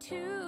to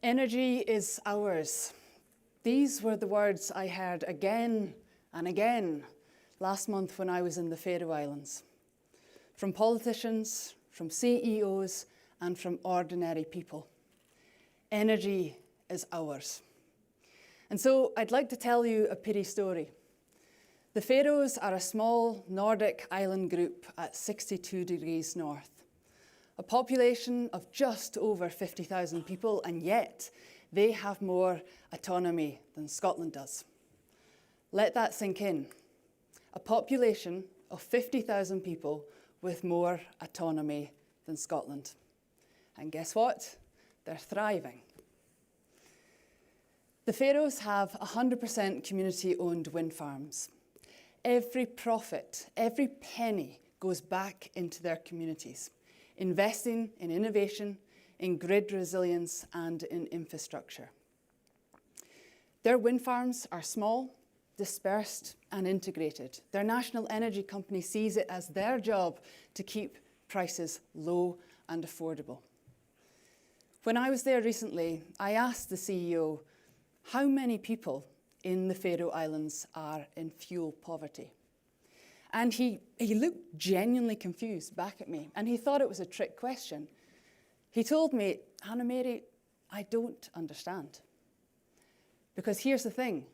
Energy is ours. These were the words I heard again and again last month when I was in the Faroe Islands. From politicians, from CEOs, and from ordinary people. Energy is ours. And so I'd like to tell you a pity story. The Faroes are a small Nordic island group at 62 degrees north. A population of just over 50,000 people, and yet they have more autonomy than Scotland does. Let that sink in. A population of 50,000 people with more autonomy than Scotland. And guess what? They're thriving. The Faroes have 100% community-owned wind farms. Every profit, every penny goes back into their communities, investing in innovation, in grid resilience, and in infrastructure. Their wind farms are small, dispersed, and integrated. Their national energy company sees it as their job to keep prices low and affordable. When I was there recently, I asked the CEO how many people in the Faroe Islands are in fuel poverty. And he looked genuinely confused back at me, and he thought it was a trick question. He told me, Hannah Mary, I don't understand. Because here's the thing,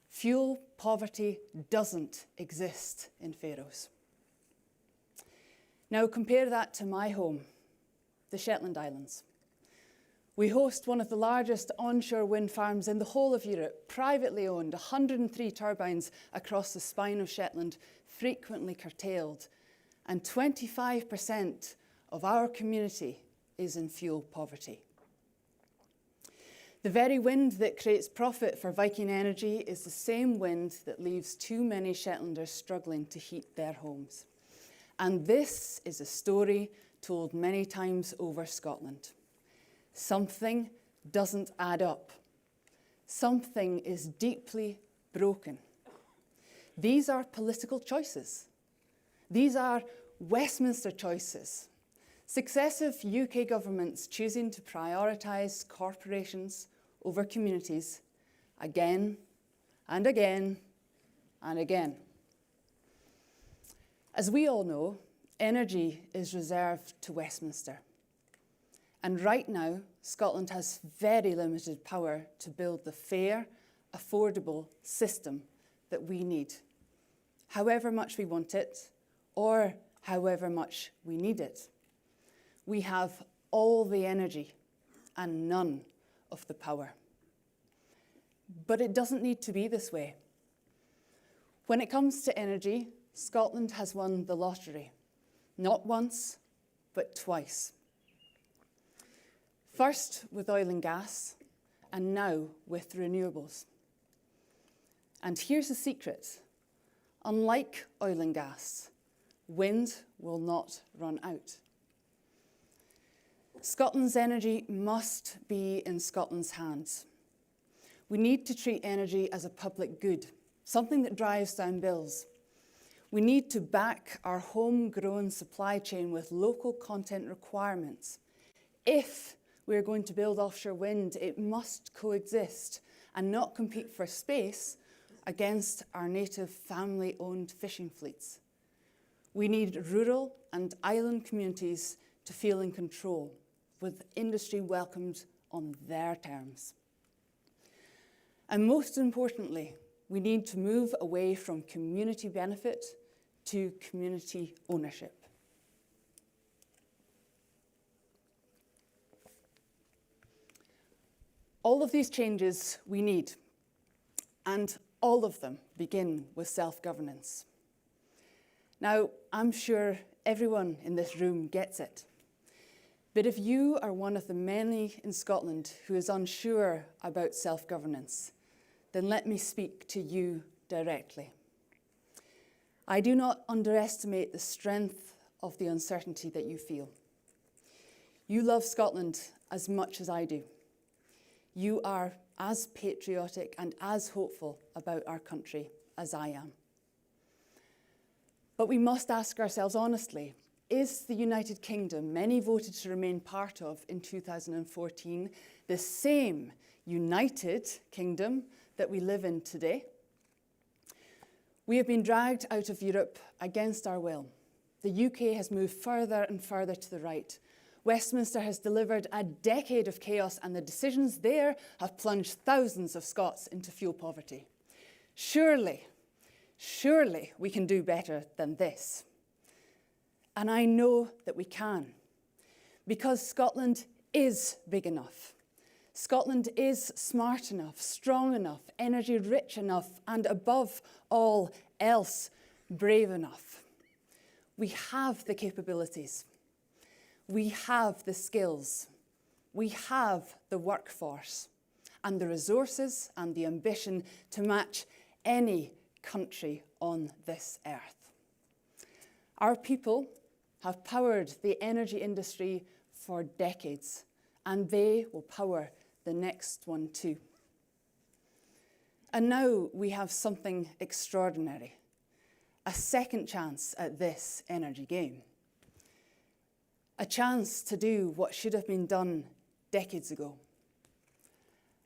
fuel poverty doesn't exist in Faroes. Now compare that to my home, the Shetland Islands. We host one of the largest onshore wind farms in the whole of Europe, privately owned, 103 turbines across the spine of Shetland, frequently curtailed, and 25% of our community is in fuel poverty. The very wind that creates profit for Viking Energy is the same wind that leaves too many Shetlanders struggling to heat their homes. And this is a story told many times over Scotland. Something doesn't add up. Something is deeply broken. These are political choices. These are Westminster choices. Successive UK governments choosing to prioritise corporations over communities again and again and again. As we all know, energy is reserved to Westminster. And right now, Scotland has very limited power to build the fair, affordable system that we need, however much we want it, or however much we need it. We have all the energy and none of the power. But it doesn't need to be this way. When it comes to energy, Scotland has won the lottery, not once, but twice. First with oil and gas, and now with renewables. And here's the secret. Unlike oil and gas, wind will not run out. Scotland's energy must be in Scotland's hands. We need to treat energy as a public good, something that drives down bills. We need to back our homegrown supply chain with local content requirements. If we're going to build offshore wind, it must coexist and not compete for space against our native family-owned fishing fleets. We need rural and island communities to feel in control, with industry welcomed on their terms. And most importantly, we need to move away from community benefit to community ownership. All of these changes we need, and all of them begin with self-governance. Now, I'm sure everyone in this room gets it. But if you are one of the many in Scotland who is unsure about self-governance, then let me speak to you directly. I do not underestimate the strength of the uncertainty that you feel. You love Scotland as much as I do. You are as patriotic and as hopeful about our country as I am. But we must ask ourselves honestly, is the United Kingdom many voted to remain part of in 2014 the same United Kingdom that we live in today? We have been dragged out of Europe against our will. The UK has moved further and further to the right. Westminster has delivered a decade of chaos, and the decisions there have plunged thousands of Scots into fuel poverty. Surely we can do better than this. And I know that we can, because Scotland is big enough. Scotland is smart enough, strong enough, energy rich enough, and above all else, brave enough. We have the capabilities. We have the skills. We have the workforce and the resources and the ambition to match any country on this earth. Our people have powered the energy industry for decades, and they will power the next one too. And now we have something extraordinary, a second chance at this energy game. A chance to do what should have been done decades ago.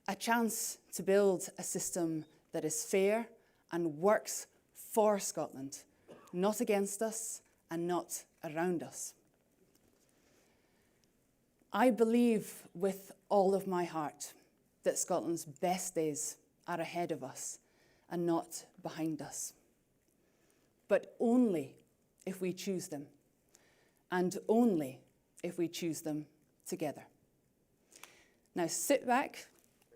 A chance to build a system that is fair and works for Scotland, not against us and not around us. I believe with all of my heart that Scotland's best days are ahead of us and not behind us. But only if we choose them, and only if we choose them together. Now sit back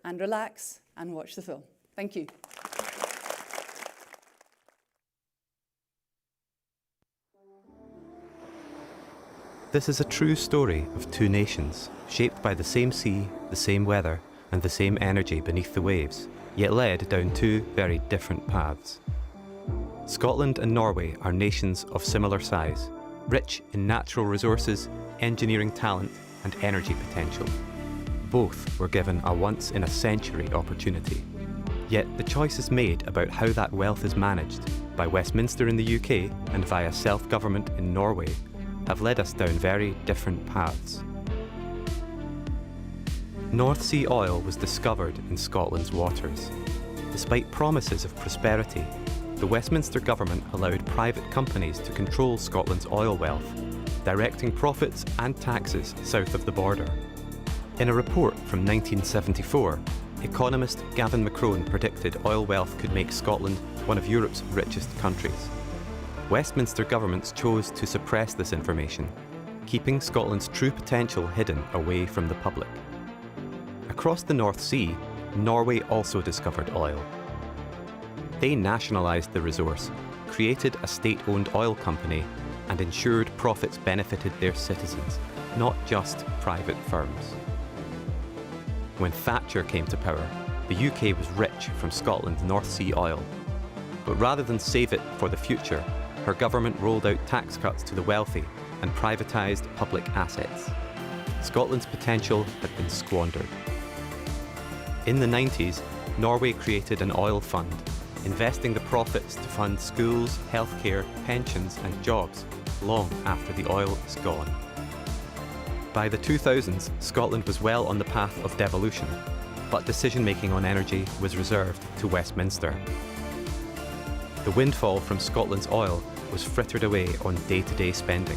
and relax and watch the film. Thank you. This is a true story of two nations, shaped by the same sea, the same weather, and the same energy beneath the waves, yet led down two very different paths. Scotland and Norway are nations of similar size, rich in natural resources, engineering talent, and energy potential. Both were given a once-in-a-century opportunity. Yet the choices made about how that wealth is managed by Westminster in the UK and via self-government in Norway have led us down very different paths. North Sea oil was discovered in Scotland's waters. Despite promises of prosperity, the Westminster government allowed private companies to control Scotland's oil wealth, directing profits and taxes south of the border. In a report from 1974, economist Gavin McCrone predicted oil wealth could make Scotland one of Europe's richest countries. Westminster governments chose to suppress this information, keeping Scotland's true potential hidden away from the public. Across the North Sea, Norway also discovered oil. They nationalised the resource, created a state-owned oil company, and ensured profits benefited their citizens, not just private firms. When Thatcher came to power, the UK was rich from Scotland's North Sea oil. But rather than save it for the future, her government rolled out tax cuts to the wealthy and privatised public assets. Scotland's potential had been squandered. In the 90s, Norway created an oil fund, investing the profits to fund schools, healthcare, pensions and jobs long after the oil is gone. By the 2000s, Scotland was well on the path of devolution, but decision-making on energy was reserved to Westminster. The windfall from Scotland's oil was frittered away on day-to-day spending.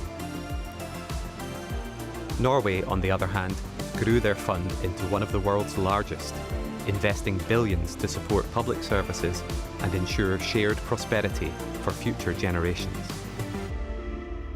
Norway, on the other hand, grew their fund into one of the world's largest, investing billions to support public services and ensure shared prosperity for future generations.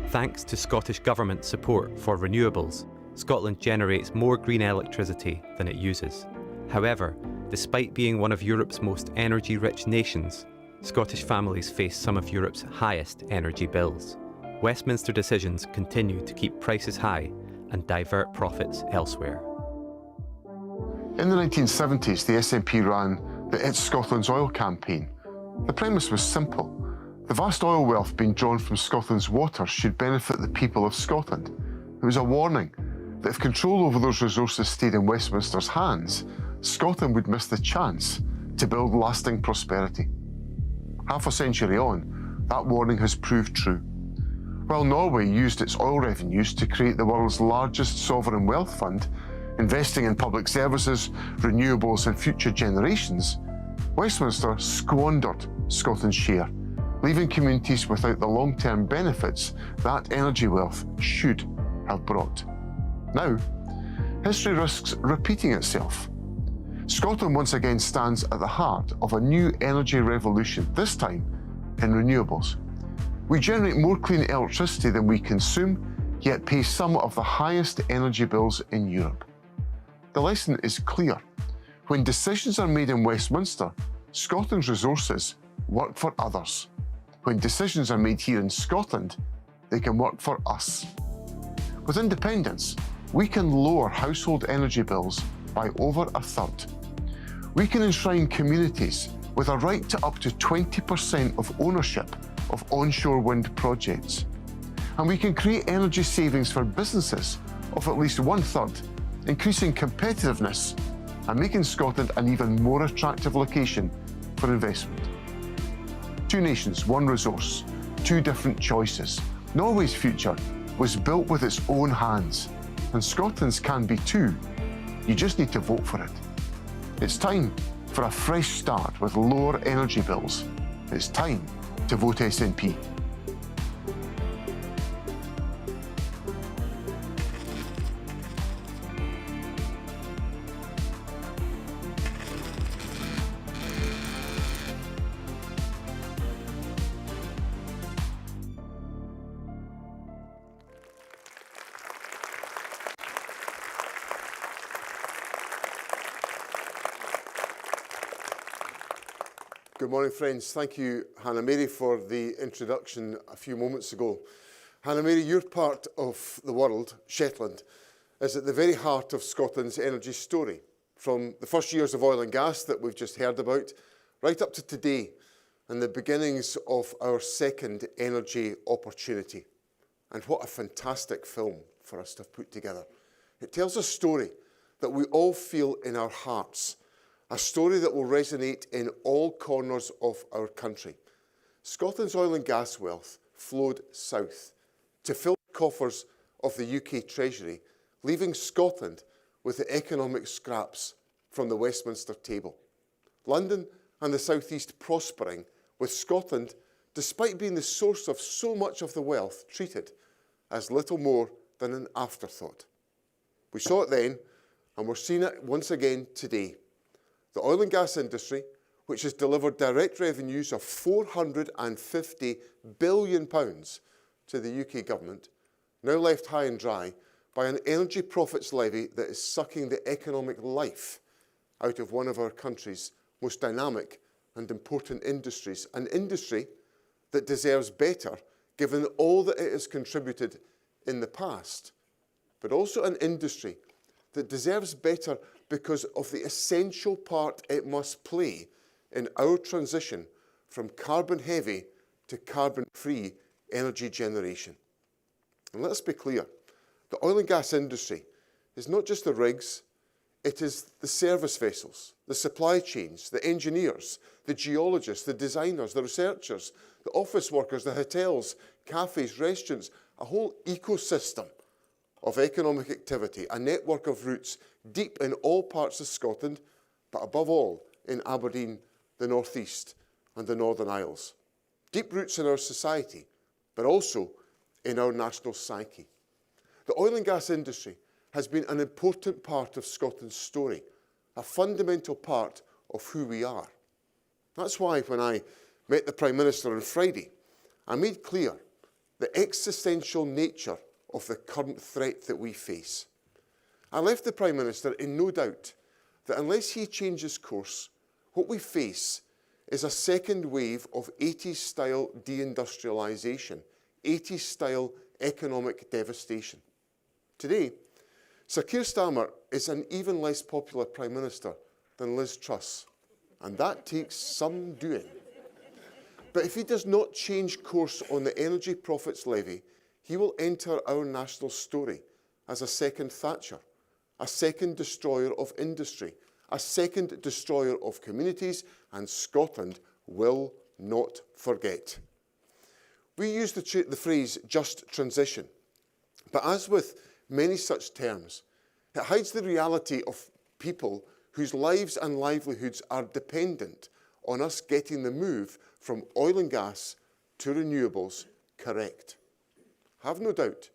Thanks to Scottish Government support for renewables, Scotland generates more green electricity than it uses. However, despite being one of Europe's most energy-rich nations, Scottish families face some of Europe's highest energy bills. Westminster decisions continue to keep prices high and divert profits elsewhere. In the 1970s, the SNP ran the It's Scotland's Oil campaign. The premise was simple. The vast oil wealth being drawn from Scotland's waters should benefit the people of Scotland. It was a warning that if control over those resources stayed in Westminster's hands, Scotland would miss the chance to build lasting prosperity. Half a century on, that warning has proved true. While Norway used its oil revenues to create the world's largest sovereign wealth fund, investing in public services, renewables and future generations, Westminster squandered Scotland's share, leaving communities without the long-term benefits that energy wealth should have brought. Now, history risks repeating itself. Scotland once again stands at the heart of a new energy revolution, this time in renewables. We generate more clean electricity than we consume, yet pay some of the highest energy bills in Europe. The lesson is clear. When decisions are made in Westminster, Scotland's resources work for others. When decisions are made here in Scotland, they can work for us. With independence, we can lower household energy bills by over a third. We can enshrine communities with a right to up to 20% of ownership of onshore wind projects. And we can create energy savings for businesses of at least 1/3, increasing competitiveness and making Scotland an even more attractive location for investment. Two nations, one resource, two different choices. Norway's future was built with its own hands, and Scotland's can be too. You just need to vote for it. It's time for a fresh start with lower energy bills. It's time to vote SNP. Good morning, friends. Thank you, Hannah-Mary, for the introduction a few moments ago. Hannah-Mary, your part of the world, Shetland, is at the very heart of Scotland's energy story, from the first years of oil and gas that we've just heard about, right up to today, and the beginnings of our second energy opportunity. And what a fantastic film for us to have put together. It tells a story that we all feel in our hearts, a story that will resonate in all corners of our country. Scotland's oil and gas wealth flowed south to fill the coffers of the UK Treasury, leaving Scotland with the economic scraps from the Westminster table. London and the South East prospering, with Scotland, despite being the source of so much of the wealth, treated as little more than an afterthought. We saw it then, and we're seeing it once again today. The oil and gas industry, which has delivered direct revenues of £450 billion to the UK government, now left high and dry by an energy profits levy that is sucking the economic life out of one of our country's most dynamic and important industries, an industry that deserves better given all that it has contributed in the past, but also an industry that deserves better because of the essential part it must play in our transition from carbon-heavy to carbon-free energy generation. And let's be clear, the oil and gas industry is not just the rigs, it is the service vessels, the supply chains, the engineers, the geologists, the designers, the researchers, the office workers, the hotels, cafes, restaurants, a whole ecosystem of economic activity, a network of routes deep in all parts of Scotland, but above all in Aberdeen, the North East and the Northern Isles. Deep roots in our society, but also in our national psyche. The oil and gas industry has been an important part of Scotland's story, a fundamental part of who we are. That's why when I met the Prime Minister on Friday, I made clear the existential nature of the current threat that we face. I left the Prime Minister in no doubt that unless he changes course, what we face is a second wave of 80s-style deindustrialisation, 80s-style economic devastation. Today, Sir Keir Starmer is an even less popular Prime Minister than Liz Truss, and that takes some doing. But if he does not change course on the energy profits levy, he will enter our national story as a second Thatcher, a second destroyer of industry, a second destroyer of communities, and Scotland will not forget. We use the phrase just transition, but as with many such terms, it hides the reality of people whose lives and livelihoods are dependent on us getting the move from oil and gas to renewables correct. Have no doubt,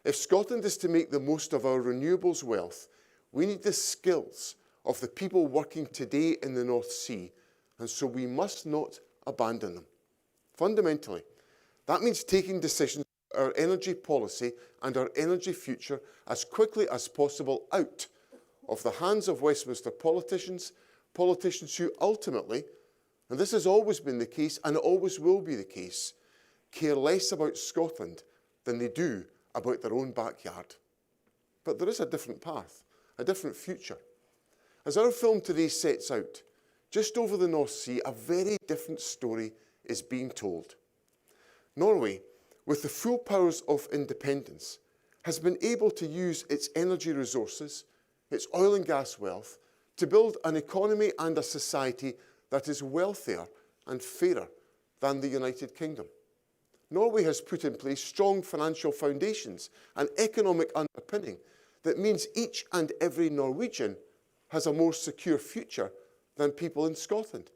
if Scotland is to make the most of our renewables wealth, we need the skills of the people working today in the North Sea, and so we must not abandon them. Fundamentally, that means taking decisions about our energy policy and our energy future as quickly as possible out of the hands of Westminster politicians who ultimately, and this has always been the case and it always will be the case, care less about Scotland than they do about their own backyard. But there is a different path, a different future. As our film today sets out, just over the North Sea, a very different story is being told. Norway, with the full powers of independence, has been able to use its energy resources, its oil and gas wealth, to build an economy and a society that is wealthier and fairer than the United Kingdom. Norway has put in place strong financial foundations and economic underpinning that means each and every Norwegian has a more secure future than people in Scotland.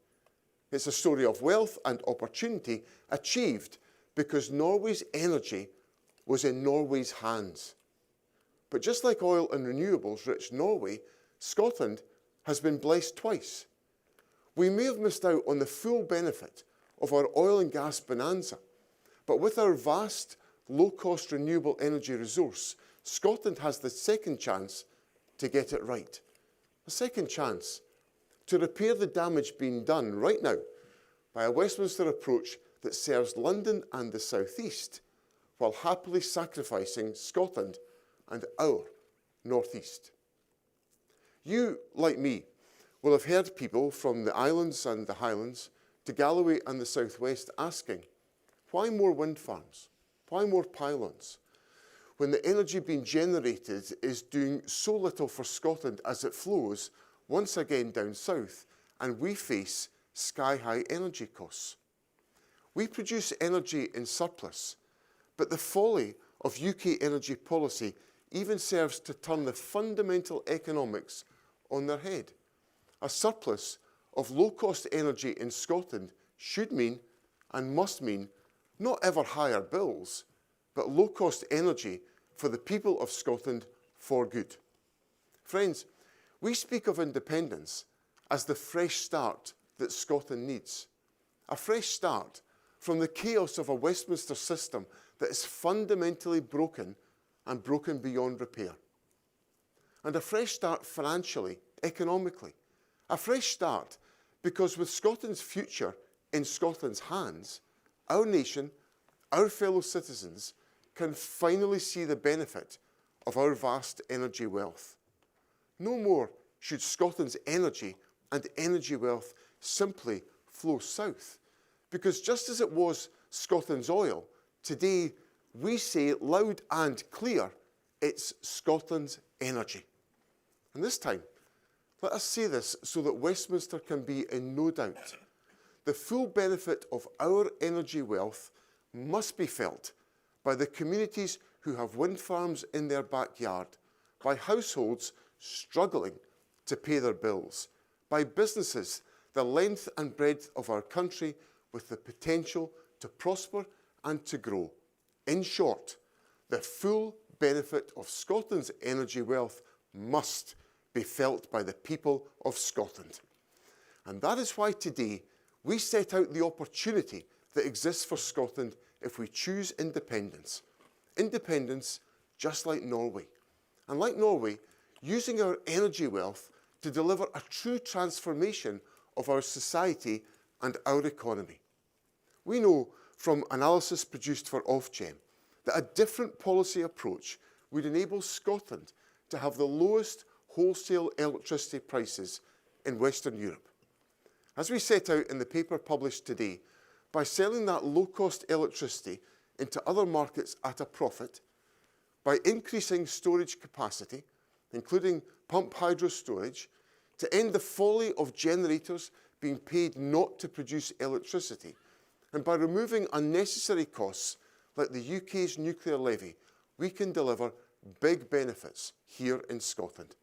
It's a story of wealth and opportunity achieved because Norway's energy was in Norway's hands. But just like oil and renewables-rich Norway, Scotland has been blessed twice. We may have missed out on the full benefit of our oil and gas bonanza, but with our vast, low-cost renewable energy resource, Scotland has the second chance to get it right. A second chance to repair the damage being done right now by a Westminster approach that serves London and the South East while happily sacrificing Scotland and our North East. You, like me, will have heard people from the islands and the Highlands to Galloway and the South West asking, why more wind farms? Why more pylons? When the energy being generated is doing so little for Scotland as it flows once again down south and we face sky-high energy costs. We produce energy in surplus, but the folly of UK energy policy even serves to turn the fundamental economics on their head. A surplus of low-cost energy in Scotland should mean and must mean not ever higher bills, but low-cost energy for the people of Scotland for good. Friends, we speak of independence as the fresh start that Scotland needs. A fresh start from the chaos of a Westminster system that is fundamentally broken and broken beyond repair. And a fresh start financially, economically. A fresh start because with Scotland's future in Scotland's hands, our nation, our fellow citizens, can finally see the benefit of our vast energy wealth. No more should Scotland's energy and energy wealth simply flow south, because just as it was Scotland's oil, today we say loud and clear, it's Scotland's energy. And this time, let us say this so that Westminster can be in no doubt. The full benefit of our energy wealth must be felt by the communities who have wind farms in their backyard, by households struggling to pay their bills, by businesses the length and breadth of our country with the potential to prosper and to grow. In short, the full benefit of Scotland's energy wealth must be felt by the people of Scotland. And that is why today we set out the opportunity that exists for Scotland if we choose independence. Independence just like Norway. And like Norway, using our energy wealth to deliver a true transformation of our society and our economy. We know from analysis produced for Ofgem that a different policy approach would enable Scotland to have the lowest wholesale electricity prices in Western Europe. As we set out in the paper published today, by selling that low-cost electricity into other markets at a profit, by increasing storage capacity, including pump hydro storage, to end the folly of generators being paid not to produce electricity, And by removing unnecessary costs like the UK's nuclear levy, we can deliver big benefits here in Scotland.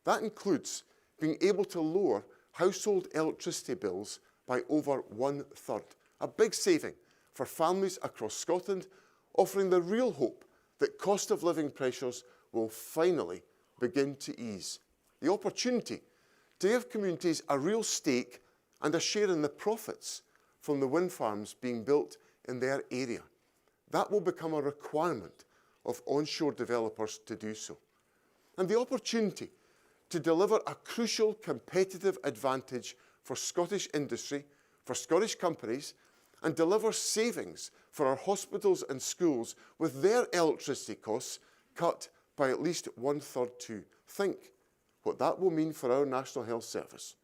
That includes being able to lower household electricity bills by over 1/3, a big saving for families across Scotland, offering the real hope that cost of living pressures will finally begin to ease. The opportunity to give communities a real stake and a share in the profits from the wind farms being built in their area. That will become a requirement of onshore developers to do so. And the opportunity to deliver a crucial competitive advantage for Scottish industry, for Scottish companies, and deliver savings for our hospitals and schools with their electricity costs cut by at least 1/3 too. Think what that will mean for our National Health Service.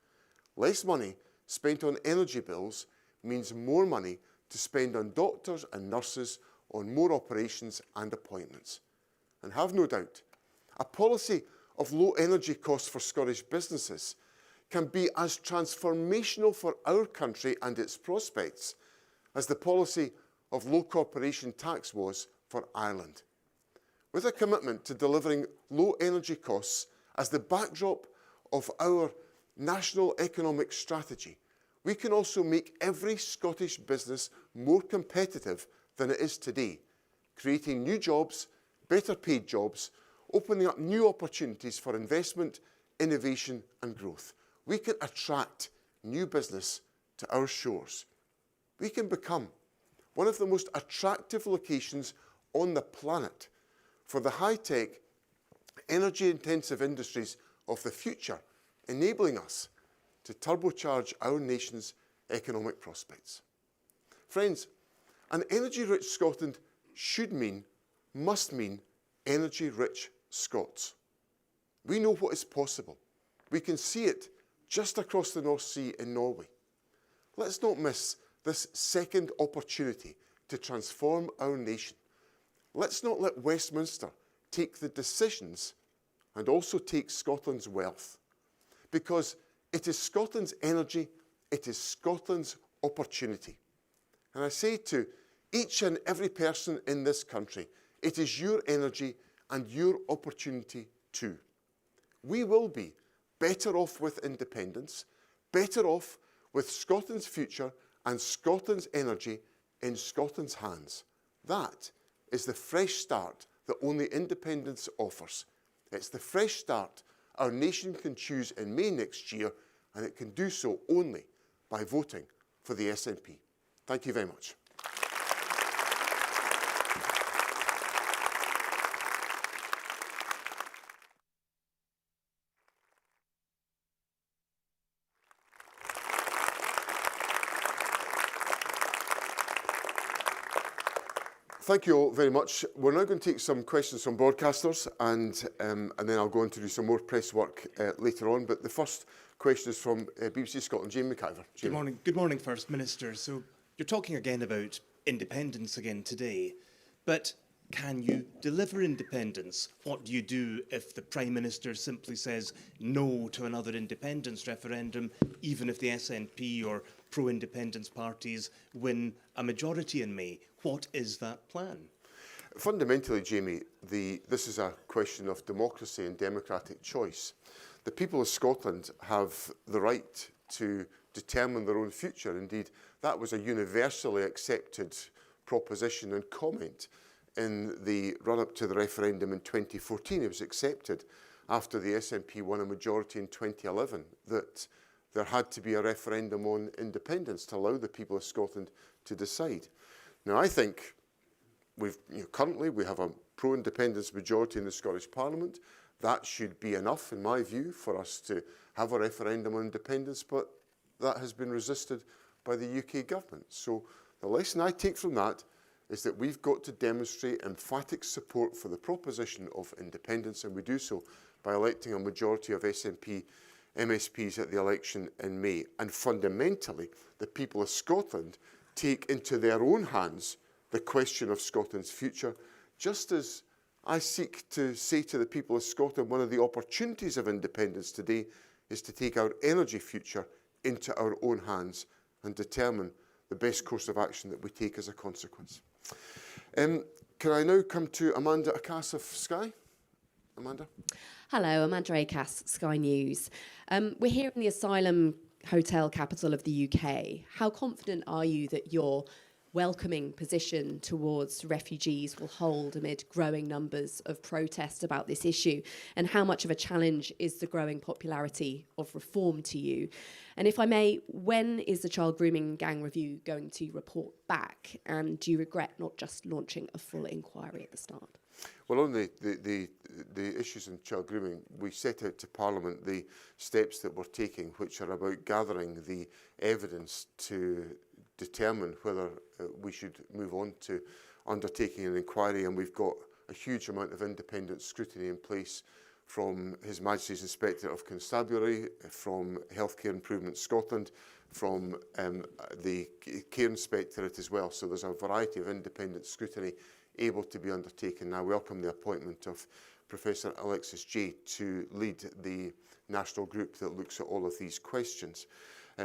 Less money spent on energy bills means more money to spend on doctors and nurses, on more operations and appointments. And have no doubt, a policy of low energy costs for Scottish businesses can be as transformational for our country and its prospects as the policy of low corporation tax was for Ireland. With a commitment to delivering low energy costs as the backdrop of our national economic strategy, we can also make every Scottish business more competitive than it is today, creating new jobs, better paid jobs, opening up new opportunities for investment, innovation and growth. We can attract new business to our shores. We can become one of the most attractive locations on the planet for the high-tech, energy-intensive industries of the future, enabling us to turbocharge our nation's economic prospects. Friends, an energy-rich Scotland must mean energy-rich Scots. We know what is possible. We can see it just across the North Sea in Norway. Let's not miss this second opportunity to transform our nation. Let's not let Westminster take the decisions and also take Scotland's wealth, because it is Scotland's energy, it is Scotland's opportunity. And I say to each and every person in this country, it is your energy and your opportunity too. We will be better off with independence, better off with Scotland's future and Scotland's energy in Scotland's hands. That is the fresh start that only independence offers. It's the fresh start our nation can choose in May next year, and it can do so only by voting for the SNP. Thank you very much. Thank you all very much. We're now going to take some questions from broadcasters, and then I'll go on to do some more press work later on. But the first question is from BBC Scotland, Jamie McIver. Jamie. Good morning, First Minister. So you're talking again about independence again today, but can you deliver independence? What do you do if the Prime Minister simply says no to another independence referendum, even if the SNP or pro-independence parties win a majority in May? What is that plan? Fundamentally, Jamie, this is a question of democracy and democratic choice. The people of Scotland have the right to determine their own future. Indeed, that was a universally accepted proposition and comment in the run-up to the referendum in 2014. It was accepted after the SNP won a majority in 2011 that there had to be a referendum on independence to allow the people of Scotland to decide. Now, I think currently we have a pro-independence majority in the Scottish Parliament. That should be enough, in my view, for us to have a referendum on independence, but that has been resisted by the UK government. So the lesson I take from that is that we've got to demonstrate emphatic support for the proposition of independence, and we do so by electing a majority of SNP MSPs at the election in May. And fundamentally, the people of Scotland take into their own hands the question of Scotland's future, just as I seek to say to the people of Scotland, one of the opportunities of independence today is to take our energy future into our own hands and determine the best course of action that we take as a consequence. Can I now come to Amanda Acass of Sky? Amanda? Hello, Amanda Acass, Sky News. We're here in the asylum hotel capital of the UK. How confident are you that your welcoming position towards refugees will hold amid growing numbers of protests about this issue? And how much of a challenge is the growing popularity of reform to you? And if I may, when is the Child Grooming Gang Review going to report back? And do you regret not just launching a full inquiry at the start? Well, on the issues in child grooming, we set out to Parliament the steps that we're taking, which are about gathering the evidence to determine whether we should move on to undertaking an inquiry, and we've got a huge amount of independent scrutiny in place from His Majesty's Inspector of Constabulary, from Healthcare Improvement Scotland, from the Care Inspectorate as well. So there's a variety of independent scrutiny able to be undertaken. I welcome the appointment of Professor Alexis Jay to lead the national group that looks at all of these questions.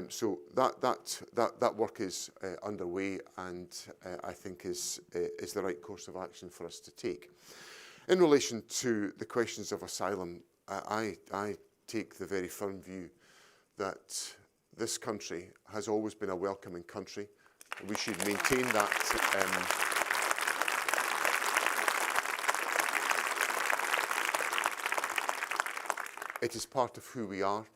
So that work is underway, and I think is the right course of action for us to take. In relation to the questions of asylum, I take the very firm view that this country has always been a welcoming country. We should maintain that. It is part of who we are,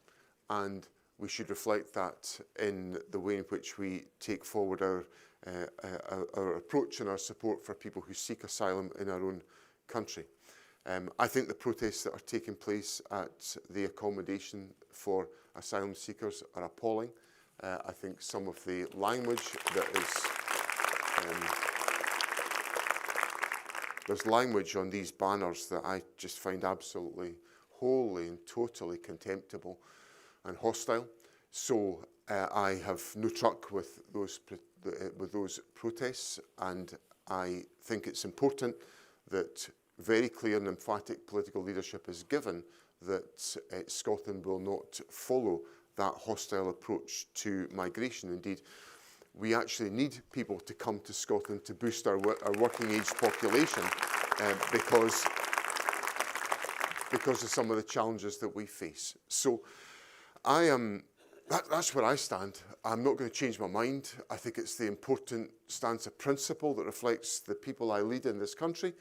and we should reflect that in the way in which we take forward our approach and our support for people who seek asylum in our own country. I think the protests that are taking place at the accommodation for asylum seekers are appalling. I think some of the language that is... there's language on these banners that I just find absolutely wholly and totally contemptible and hostile. So I have no truck with those protests, and I think it's important that very clear and emphatic political leadership is given that Scotland will not follow that hostile approach to migration. Indeed, we actually need people to come to Scotland to boost our working age population because of some of the challenges that we face. So that's where I stand. I'm not going to change my mind. I think it's the important stance of principle that reflects the people I lead in this country.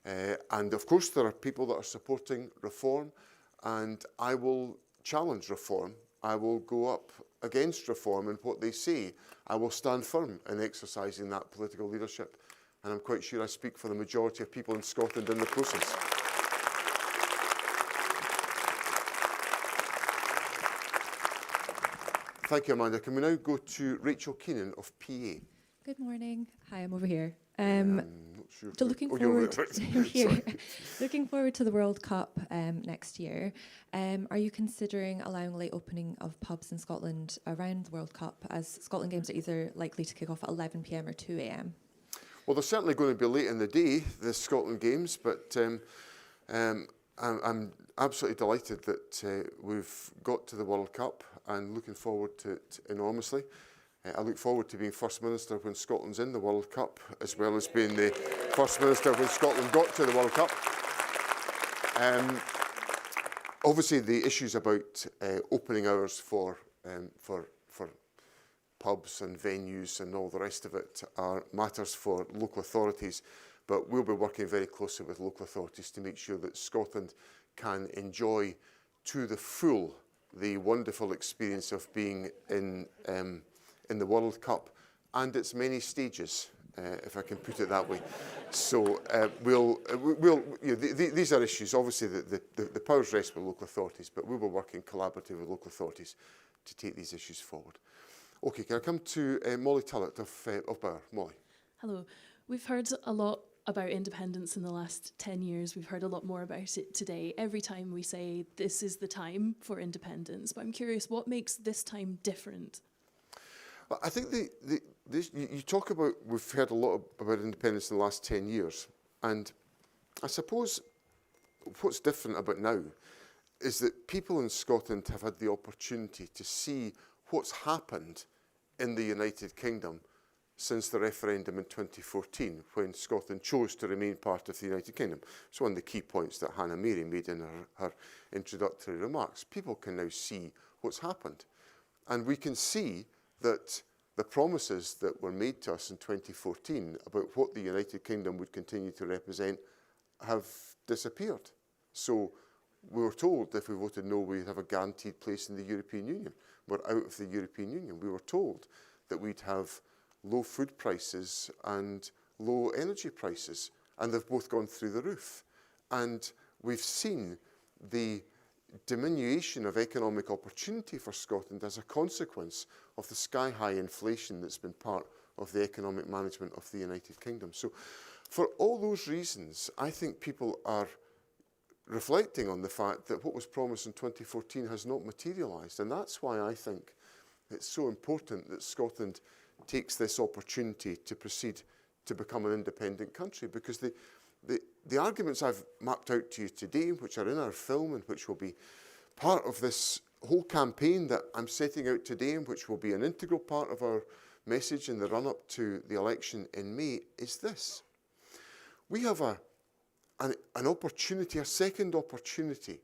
And of course, there are people that are supporting reform, and I will challenge reform. I will go up against reform and what they say. I will stand firm in exercising that political leadership. And I'm quite sure I speak for the majority of people in Scotland in the process. Thank you, Amanda. Can we now go to Rachel Keenan of PA? Good morning. Hi, I'm over here. I'm not sure. Looking forward to the World Cup next year. Are you considering allowing late opening of pubs in Scotland around the World Cup, as Scotland games are either likely to kick off at 11 p.m. or 2 a.m? Well, they're certainly going to be late in the day, the Scotland games, but I'm absolutely delighted that we've got to the World Cup and looking forward to it enormously. I look forward to being First Minister when Scotland's in the World Cup, as well as being the First Minister when Scotland got to the World Cup. Obviously, the issues about opening hours for pubs and venues and all the rest of it are matters for local authorities, but we'll be working very closely with local authorities to make sure that Scotland can enjoy to the full the wonderful experience of being in the World Cup and its many stages, if I can put it that way. So these are issues. Obviously, the powers rest with local authorities, but we will work in collaborative with local authorities to take these issues forward. Okay, can I come to Molly Tullett of Bauer? Molly. Hello. We've heard a lot about independence in the last 10 years. We've heard a lot more about it today. Every time we say this is the time for independence, but I'm curious, what makes this time different? Well, I think you talk about, we've heard a lot about independence in the last 10 years, and I suppose what's different about now is that people in Scotland have had the opportunity to see what's happened in the United Kingdom since the referendum in 2014, when Scotland chose to remain part of the United Kingdom. It's one of the key points that Hannah Mary made in her introductory remarks. People can now see what's happened. And we can see that the promises that were made to us in 2014 about what the United Kingdom would continue to represent have disappeared. So we were told if we voted no, we'd have a guaranteed place in the European Union. We're out of the European Union. We were told that we'd have low food prices and low energy prices, and they've both gone through the roof. And we've seen the diminution of economic opportunity for Scotland as a consequence of the sky-high inflation that's been part of the economic management of the United Kingdom. So for all those reasons, I think people are reflecting on the fact that what was promised in 2014 has not materialised. And that's why I think it's so important that Scotland takes this opportunity to proceed to become an independent country, because the arguments I've mapped out to you today, which are in our film and which will be part of this whole campaign that I'm setting out today and which will be an integral part of our message in the run-up to the election in May, is this. We have an opportunity, a second opportunity,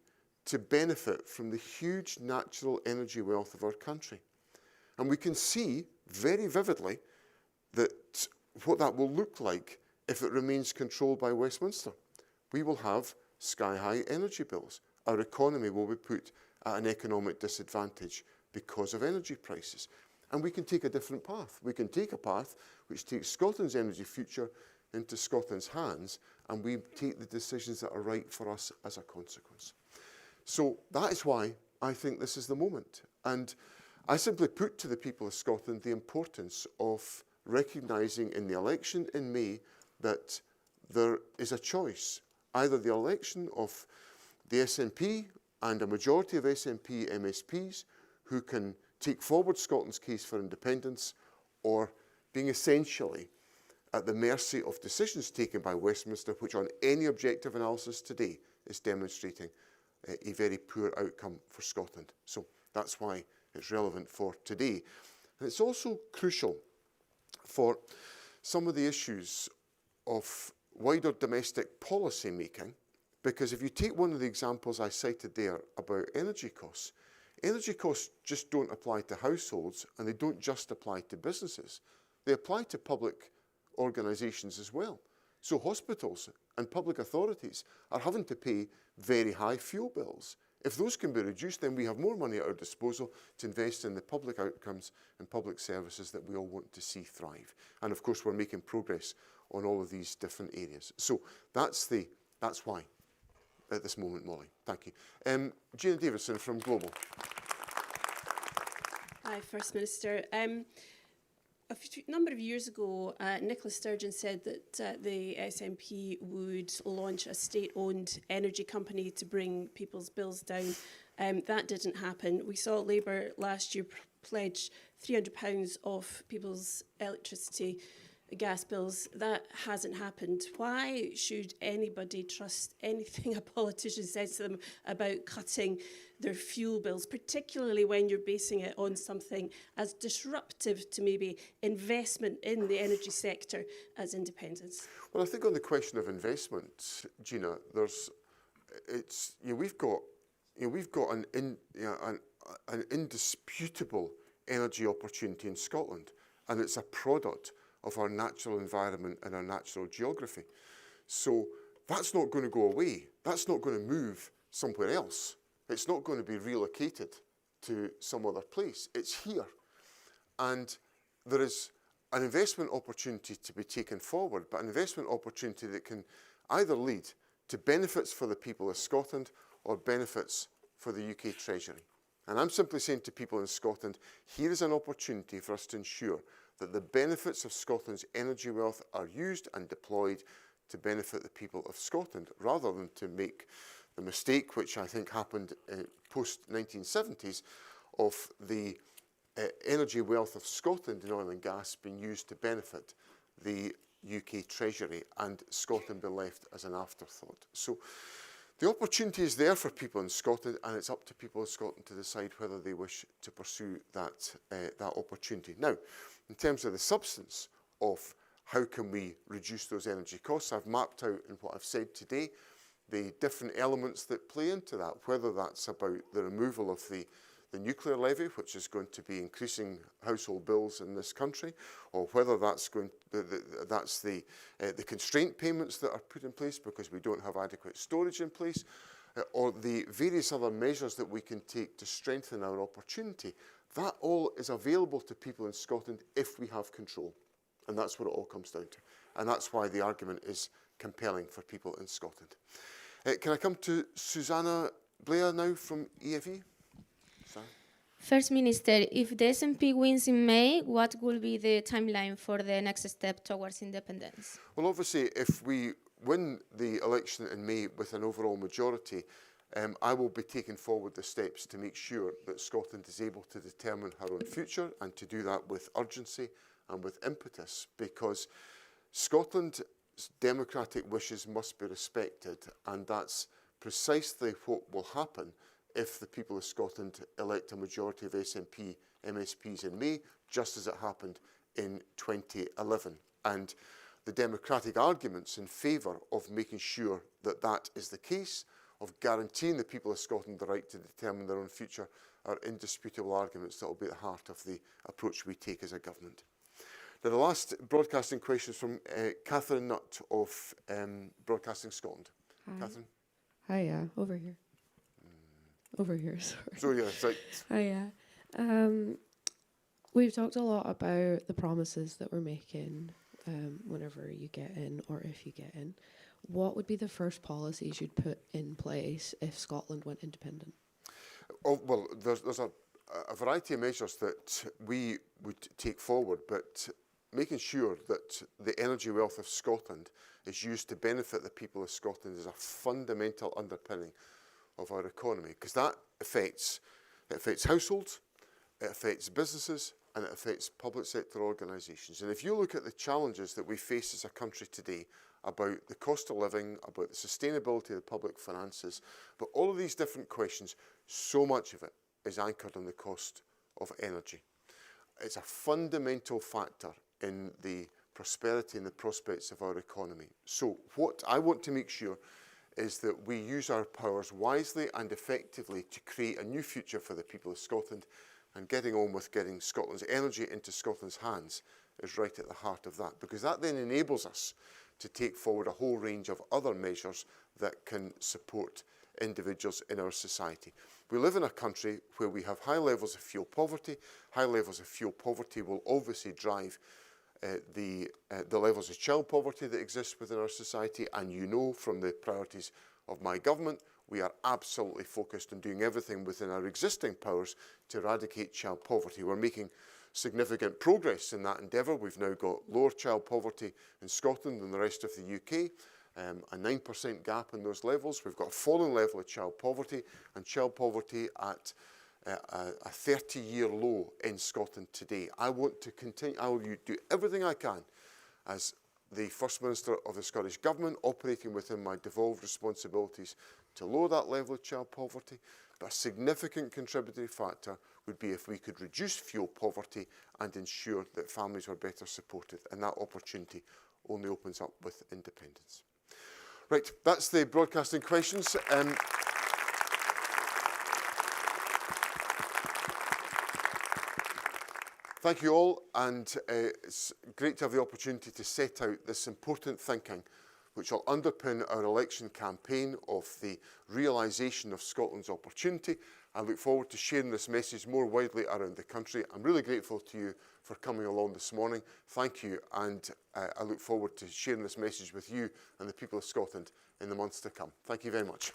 to benefit from the huge natural energy wealth of our country. And we can see very vividly that what that will look like if it remains controlled by Westminster. We will have sky-high energy bills. Our economy will be put at an economic disadvantage because of energy prices. And we can take a different path. We can take a path which takes Scotland's energy future into Scotland's hands, and we take the decisions that are right for us as a consequence. So that is why I think this is the moment. And I simply put to the people of Scotland the importance of recognising in the election in May that there is a choice. Either the election of the SNP and a majority of SNP MSPs who can take forward Scotland's case for independence, or being essentially at the mercy of decisions taken by Westminster, which on any objective analysis today is demonstrating a very poor outcome for Scotland. So that's why it's relevant for today. And it's also crucial for some of the issues of wider domestic policy making, because if you take one of the examples I cited there about energy costs just don't apply to households, and they don't just apply to businesses. They apply to public organisations as well. So hospitals and public authorities are having to pay very high fuel bills. If those can be reduced, then we have more money at our disposal to invest in the public outcomes and public services that we all want to see thrive. And of course, we're making progress on all of these different areas. So that's why at this moment, Molly. Thank you. Gina Davidson from Global. Hi, First Minister. A number of years ago, Nicola Sturgeon said that the SNP would launch a state-owned energy company to bring people's bills down. That didn't happen. We saw Labour last year pledge £300 off people's electricity, gas bills. That hasn't happened. Why should anybody trust anything a politician says to them about cutting their fuel bills, particularly when you're basing it on something as disruptive to maybe investment in the energy sector as independence? Well, I think on the question of investment, Gina, we've got an indisputable energy opportunity in Scotland, and it's a product of our natural environment and our natural geography. So that's not going to go away. That's not going to move somewhere else. It's not going to be relocated to some other place. It's here. And there is an investment opportunity to be taken forward, but an investment opportunity that can either lead to benefits for the people of Scotland or benefits for the UK Treasury. And I'm simply saying to people in Scotland, here is an opportunity for us to ensure that the benefits of Scotland's energy wealth are used and deployed to benefit the people of Scotland, rather than to make the mistake, which I think happened post-1970s, of the energy wealth of Scotland in oil and gas being used to benefit the UK Treasury and Scotland be left as an afterthought. So the opportunity is there for people in Scotland, and it's up to people in Scotland to decide whether they wish to pursue that opportunity. Now, in terms of the substance of how can we reduce those energy costs. I've mapped out in what I've said today the different elements that play into that, whether that's about the removal of the nuclear levy, which is going to be increasing household bills in this country, or whether that's the constraint payments that are put in place because we don't have adequate storage in place, or the various other measures that we can take to strengthen our opportunity. That all is available to people in Scotland if we have control. And that's what it all comes down to. And that's why the argument is compelling for people in Scotland. Can I come to Susanna Blair now from EFE? First Minister, if the SNP wins in May, what will be the timeline for the next step towards independence? Well, obviously, if we win the election in May with an overall majority, I will be taking forward the steps to make sure that Scotland is able to determine her own future, and to do that with urgency and with impetus, because Scotland's democratic wishes must be respected, and that's precisely what will happen if the people of Scotland elect a majority of SNP MSPs in May, just as it happened in 2011. And the democratic arguments in favour of making sure that that is the case, of guaranteeing the people of Scotland the right to determine their own future, are indisputable arguments that will be at the heart of the approach we take as a government. Now, the last broadcasting question is from Catherine Nutt of Broadcasting Scotland. Hi. Catherine? Hi, over here. Over here, sorry. So, yeah, right. Hi, we've talked a lot about the promises that we're making whenever you get in, or if you get in. What would be the first policies you'd put in place if Scotland went independent? Oh, well, there's a variety of measures that we would take forward, but making sure that the energy wealth of Scotland is used to benefit the people of Scotland is a fundamental underpinning of our economy, because that affects households, it affects businesses, and it affects public sector organisations. And if you look at the challenges that we face as a country today about the cost of living, about the sustainability of the public finances, but all of these different questions, so much of it is anchored on the cost of energy. It's a fundamental factor in the prosperity and the prospects of our economy. So what I want to make sure is that we use our powers wisely and effectively to create a new future for the people of Scotland, and getting on with getting Scotland's energy into Scotland's hands is right at the heart of that, because that then enables us to take forward a whole range of other measures that can support individuals in our society. We live in a country where we have high levels of fuel poverty. High levels of fuel poverty will obviously drive the levels of child poverty that exist within our society, and you know from the priorities of my government, we are absolutely focused on doing everything within our existing powers to eradicate child poverty. We're making significant progress in that endeavour. We've now got lower child poverty in Scotland than the rest of the UK, a 9% gap in those levels. We've got a falling level of child poverty, and child poverty at a 30-year low in Scotland today. I want to continue, I will do everything I can as the First Minister of the Scottish Government, operating within my devolved responsibilities to lower that level of child poverty. But a significant contributory factor would be if we could reduce fuel poverty and ensure that families were better supported, and that opportunity only opens up with independence. Right, that's the broadcasting questions. Thank you all, and it's great to have the opportunity to set out this important thinking which will underpin our election campaign of the realisation of Scotland's opportunity. I look forward to sharing this message more widely around the country. I'm really grateful to you for coming along this morning. Thank you, and I look forward to sharing this message with you and the people of Scotland in the months to come. Thank you very much.